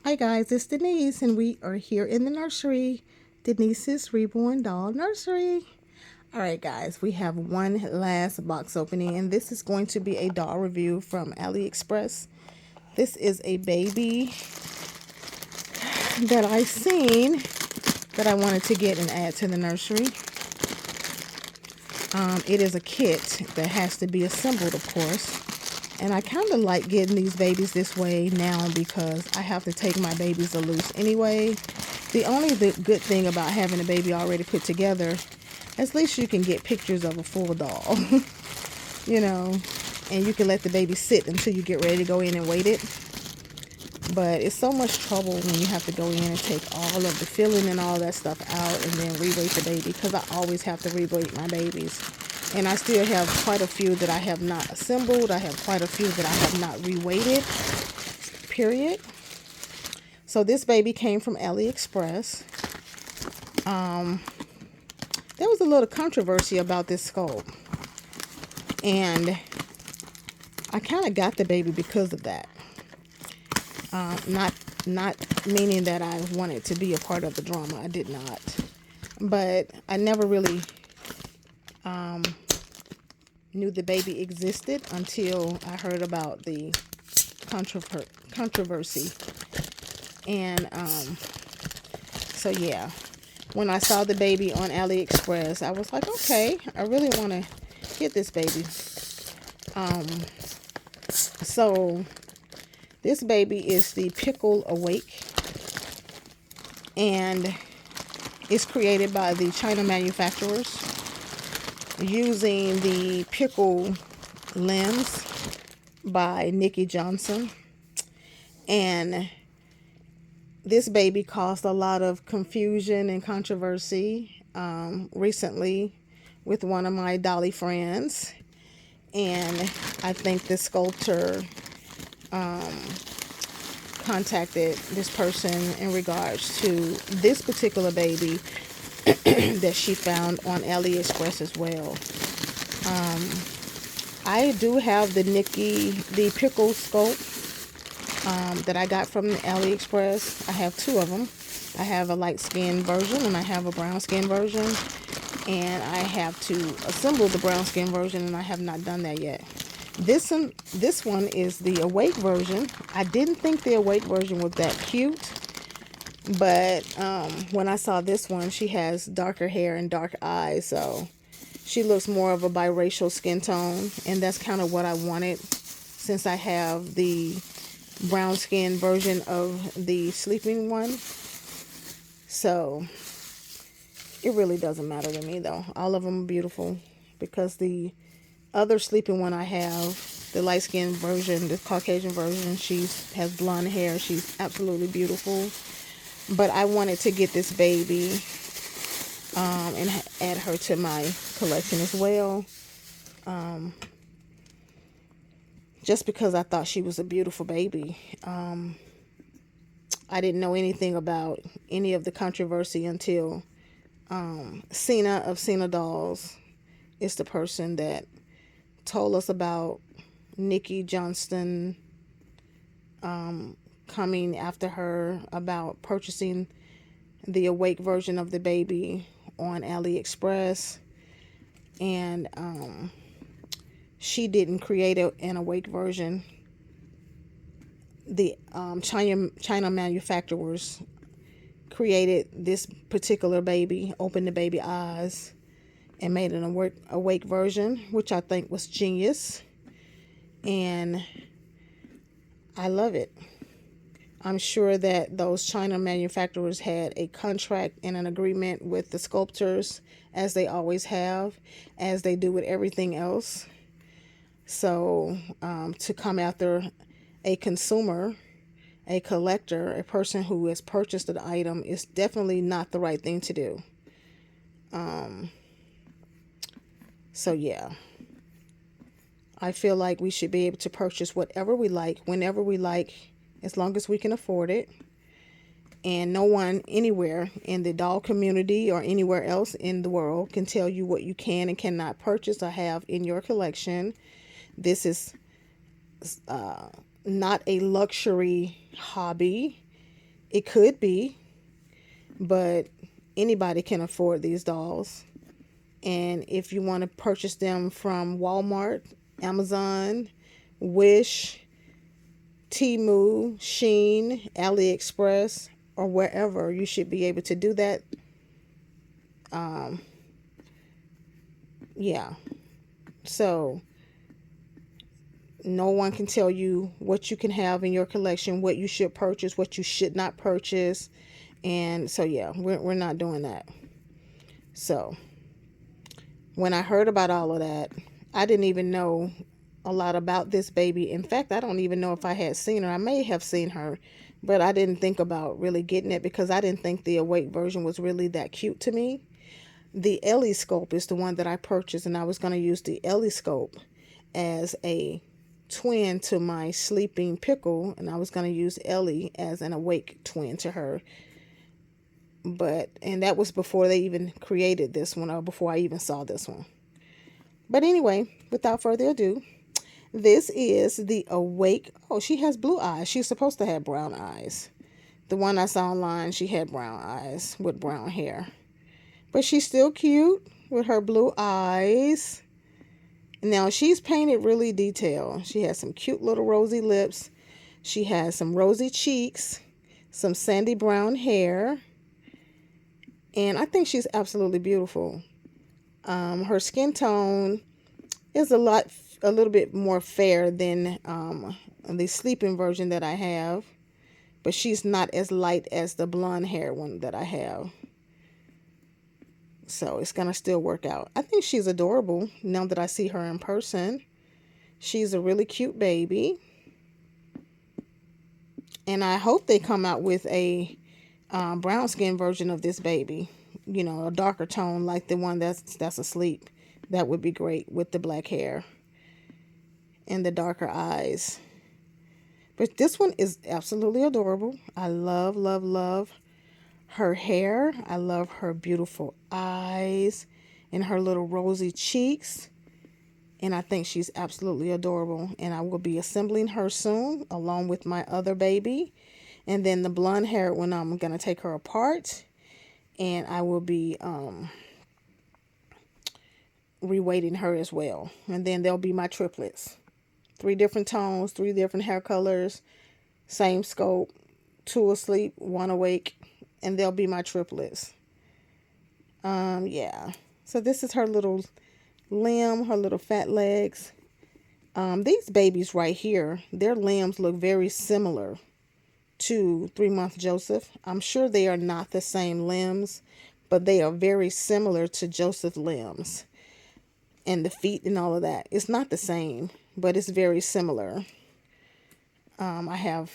Hi guys, it's Denise and we are here in the nursery, Denise's Reborn Doll Nursery. Alright guys, we have one last box opening and this is going to be a doll review from AliExpress. This is a baby that I seen that I wanted to get and add to the nursery. It is a kit that has to be assembled, of course. And I kind of like getting these babies this way now because I have to take my babies loose anyway. The only good thing about having a baby already put together, at least you can get pictures of a full doll, you know, and you can let the baby sit until you get ready to go in and weight it. But it's so much trouble when you have to go in and take all of the filling and all that stuff out and then re-weight the baby, because I always have to re-weight my babies. And I still have quite a few that I have not assembled. I have quite a few that I have not re-weighted, period. So this baby came from AliExpress. There was a little controversy about this sculpt. And I kind of got the baby because of that. Not meaning that I wanted to be a part of the drama. I did not. But I never really knew the baby existed until I heard about the controversy. And so yeah, when I saw the baby on AliExpress, I was like, okay, I really want to get this baby. So this baby is the Pickle Awake, and it's created by the China manufacturers using the Pickle lens by Nikki Johnson. And this baby caused a lot of confusion and controversy recently with one of my dolly friends. And I think the sculptor contacted this person in regards to this particular baby that she found on AliExpress as well. I do have the Pickle sculpt that I got from AliExpress. I have two of them. I have a light skin version and I have a brown skin version. And I have to assemble the brown skin version, and I have not done that yet. This one is the awake version. I didn't think the awake version was that cute, but when I saw this one, she has darker hair and dark eyes, so she looks more of a biracial skin tone, and that's kind of what I wanted since I have the brown skin version of the sleeping one. So it really doesn't matter to me though. All of them are beautiful, because the other sleeping one I have, the light skin version, the Caucasian version, she has blonde hair. She's absolutely beautiful. But I wanted to get this baby and add her to my collection as well. Just because I thought she was a beautiful baby. I didn't know anything about any of the controversy until Cena of Cena Dolls is the person that told us about Nikki Johnston coming after her about purchasing the awake version of the baby on AliExpress. And she didn't create an awake version. The China manufacturers created this particular baby, opened the baby eyes, and made an awake version, which I think was genius. And I love it. I'm sure that those China manufacturers had a contract and an agreement with the sculptors, as they always have, as they do with everything else. So to come after a consumer, a collector, a person who has purchased an item, is definitely not the right thing to do. So yeah, I feel like we should be able to purchase whatever we like, whenever we like, as long as we can afford it. And no one anywhere in the doll community or anywhere else in the world can tell you what you can and cannot purchase or have in your collection. This is not a luxury hobby. It could be, but anybody can afford these dolls. And if you want to purchase them from Walmart, Amazon, Wish, Temu, Shein, AliExpress, or wherever, you should be able to do that. Yeah. So no one can tell you what you can have in your collection, what you should purchase, what you should not purchase. And so, yeah, we're not doing that. So when I heard about all of that, I didn't even know a lot about this baby. In fact, I don't even know if I had seen her. I may have seen her, but I didn't think about really getting it because I didn't think the awake version was really that cute to me. The Ellie scope is the one that I purchased, and I was going to use the Ellie scope as a twin to my sleeping Pickle, and I was going to use Ellie as an awake twin to her. And that was before they even created this one, or before I even saw this one. But anyway, without further ado, this is the awake. Oh, she has blue eyes. She's supposed to have brown eyes. The one I saw online, she had brown eyes with brown hair. But she's still cute with her blue eyes. Now, she's painted really detailed. She has some cute little rosy lips. She has some rosy cheeks, some sandy brown hair. And I think she's absolutely beautiful. Her skin tone is a little bit more fair than the sleeping version that I have. But she's not as light as the blonde hair one that I have. So it's going to still work out. I think she's adorable now that I see her in person. She's a really cute baby. And I hope they come out with a brown skin version of this baby. You know, a darker tone like the one that's asleep. That would be great with the black hair and the darker eyes. But this one is absolutely adorable. I love, love, love her hair. I love her beautiful eyes and her little rosy cheeks. And I think she's absolutely adorable. And I will be assembling her soon along with my other baby. And then the blonde hair one, I'm going to take her apart. And I will be reweighting her as well. And then there'll be my triplets. 3 different tones, 3 different hair colors, same scope, 2 asleep, 1 awake. And they'll be my triplets. Yeah. So this is her little limb, her little fat legs. These babies right here, their limbs look very similar to 3-month Joseph. I'm sure they are not the same limbs, but they are very similar to Joseph limbs. And the feet and all of that. It's not the same, but it's very similar. I have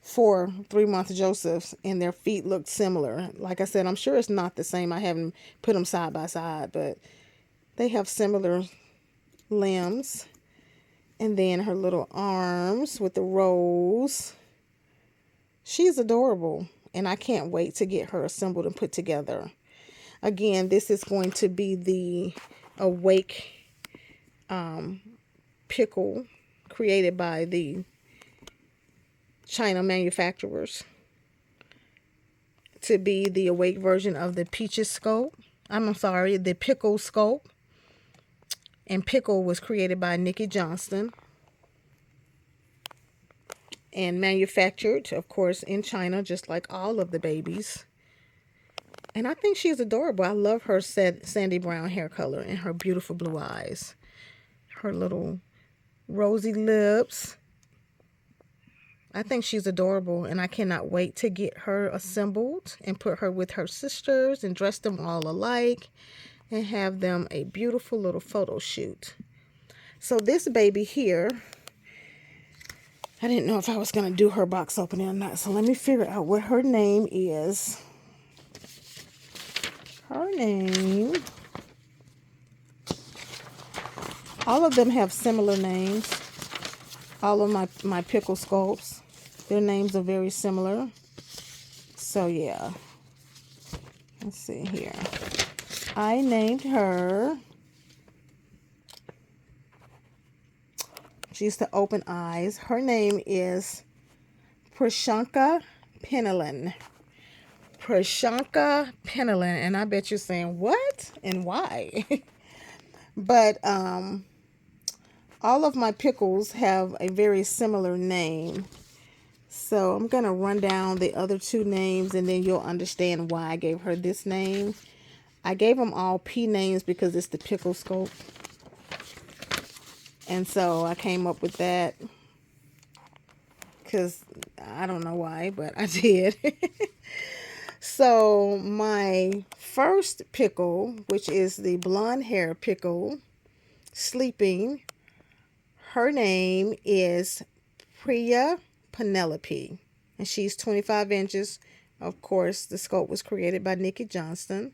4 3-month Josephs and their feet look similar. Like I said, I'm sure it's not the same. I haven't put them side by side, but they have similar limbs. And then her little arms with the rose. She's adorable, and I can't wait to get her assembled and put together. Again, this is going to be the awake Pickle created by the China manufacturers to be the awake version of the Peaches scope. I'm sorry, the Pickle scope. And Pickle was created by Nikki Johnston and manufactured, of course, in China, just like all of the babies. And I think she's adorable. I love her sandy brown hair color and her beautiful blue eyes. Her little rosy lips. I think she's adorable, and I cannot wait to get her assembled and put her with her sisters and dress them all alike and have them a beautiful little photo shoot. So this baby here, I didn't know if I was going to do her box opening or not, so let me figure out what her name is. Her name, all of them have similar names. All of my Pickle sculpts, their names are very similar. So yeah, let's see here. I named her, she used to open eyes. Her name is Prishanka Pennilynn. Prishanka Pennilynn. And I bet you're saying, what and why? But all of my pickles have a very similar name. So I'm going to run down the other two names and then you'll understand why I gave her this name. I gave them all P names because it's the pickle scope. And so I came up with that because I don't know why, but I did. So my first pickle, which is the blonde hair pickle, sleeping, her name is Priya Penelope, and she's 25 inches. Of course, the scope was created by Nikki Johnston.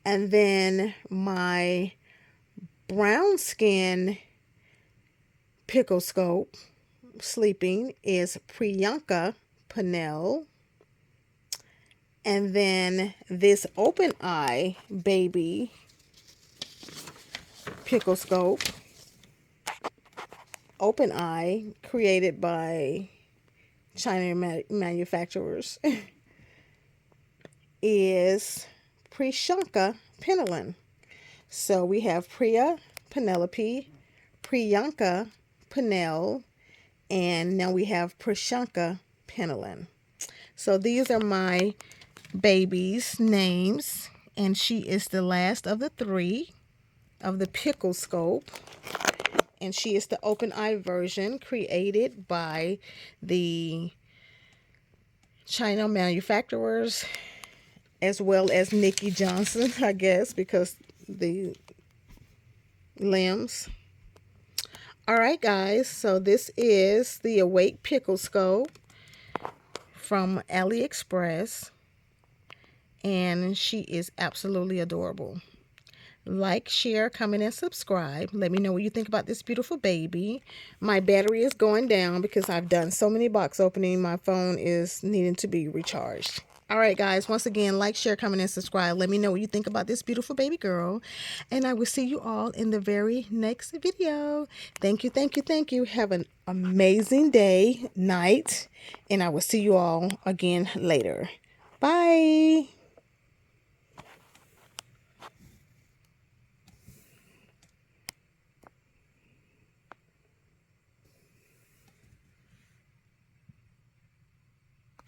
And then my brown skin pickle scope, sleeping, is Priyanka Pennell. And then this open eye baby pickle scope, open eye, created by China manufacturers, is Prishanka Pennilynn. So we have Priya Penelope, Priyanka Pennell, and now we have Prishanka Pennilynn. So these are my baby's names, and she is the last of the three of the pickle scope, and she is the open eye version created by the China manufacturers as well as Nikki Johnson, I guess, because the limbs. All right, guys, so this is the Awake Pickle Scope from AliExpress, and she is absolutely adorable. Like, share, comment, and subscribe. Let me know what you think about this beautiful baby. My battery is going down because I've done so many box opening. My phone is needing to be recharged. All right, guys. Once again, like, share, comment, and subscribe. Let me know what you think about this beautiful baby girl. And I will see you all in the very next video. Thank you, thank you, thank you. Have an amazing day, night. And I will see you all again later. Bye.